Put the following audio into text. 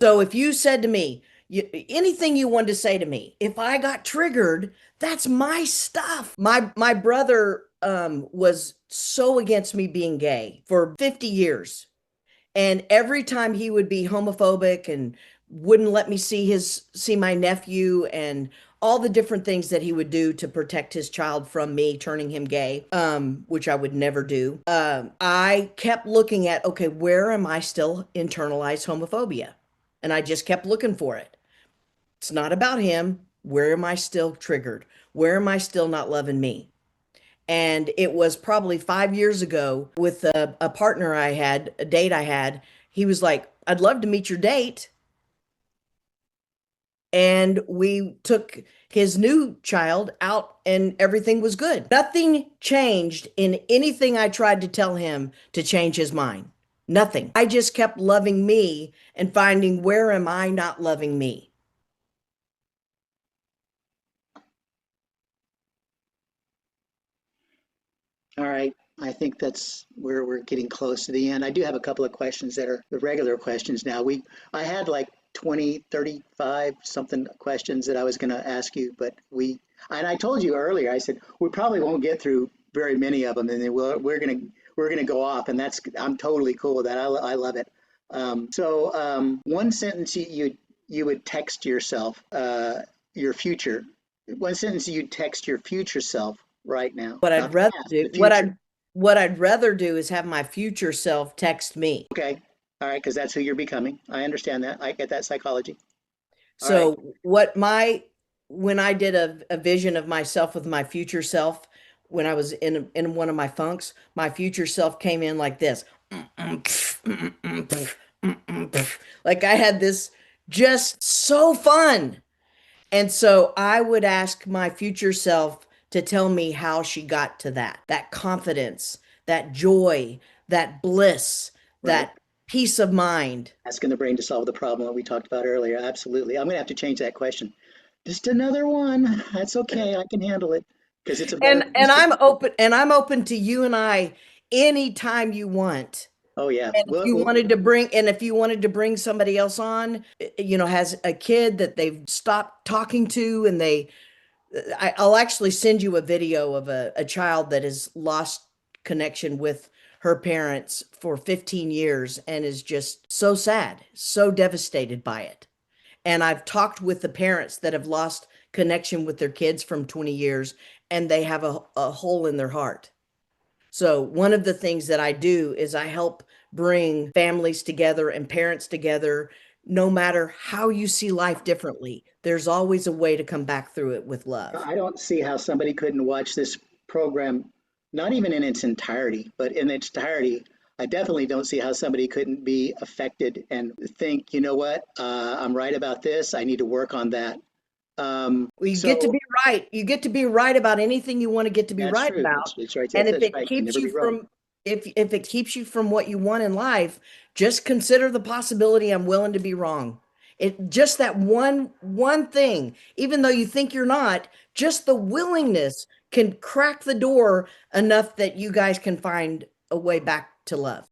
So if you said to me, anything you wanted to say to me, if I got triggered, that's my stuff. My brother was so against me being gay for 50 years. And every time he would be homophobic and wouldn't let me see my nephew and all the different things that he would do to protect his child from me turning him gay, which I would never do. I kept looking at, okay, where am I still internalized homophobia? And I just kept looking for it. It's not about him. Where am I still triggered? Where am I still not loving me? And it was probably 5 years ago with a partner I had, a date I had. He was like, I'd love to meet your date. And we took his new child out and everything was good. Nothing changed in anything I tried to tell him to change his mind. Nothing. I just kept loving me and finding where am I not loving me? All right. I think that's where we're getting close to the end. I do have a couple of questions that are the regular questions now. I had like 20, 35 something questions that I was going to ask you, but and I told you earlier, I said, we probably won't get through very many of them and then we're going to go off and I'm totally cool with that. I love it. One sentence you would text yourself, your future, one sentence you'd text your future self right now, What I'd not the rather past, do, the future. what I'd rather do is have my future self text me. Okay. All right. Because that's who you're becoming. I understand that. I get that psychology. All right. So when I did a vision of myself with my future self, when I was in one of my funks, my future self came in like this. Like I had this just so fun. And so I would ask my future self to tell me how she got to that confidence, that joy, that bliss, Right. that peace of mind. Asking the brain to solve the problem that we talked about earlier. Absolutely. I'm going to have to change that question. Just another one. That's okay. I can handle it because it's a better And question. I'm open to you and I anytime you want. Oh, yeah. And if you wanted to bring somebody else on, has a kid that they've stopped talking to and I'll actually send you a video of a child that has lost connection with her parents for 15 years and is just so sad, so devastated by it. And I've talked with the parents that have lost connection with their kids from 20 years and they have a hole in their heart. So one of the things that I do is I help bring families together and parents together. No matter how you see life differently, there's always a way to come back through it with love. I don't see how somebody couldn't watch this program, not even in its entirety, but in its entirety. I definitely don't see how somebody couldn't be affected and think, you know what, I'm right about this. I need to work on that. Well, you get to So be right. You get to be right about anything you want to get to be that's right true. about. That's right. And if That's it right. Can keeps never you be wrong. from if it keeps you from what you want in life, just consider the possibility I'm willing to be wrong. It just that one thing, even though you think you're not, just the willingness can crack the door enough that you guys can find a way back to love.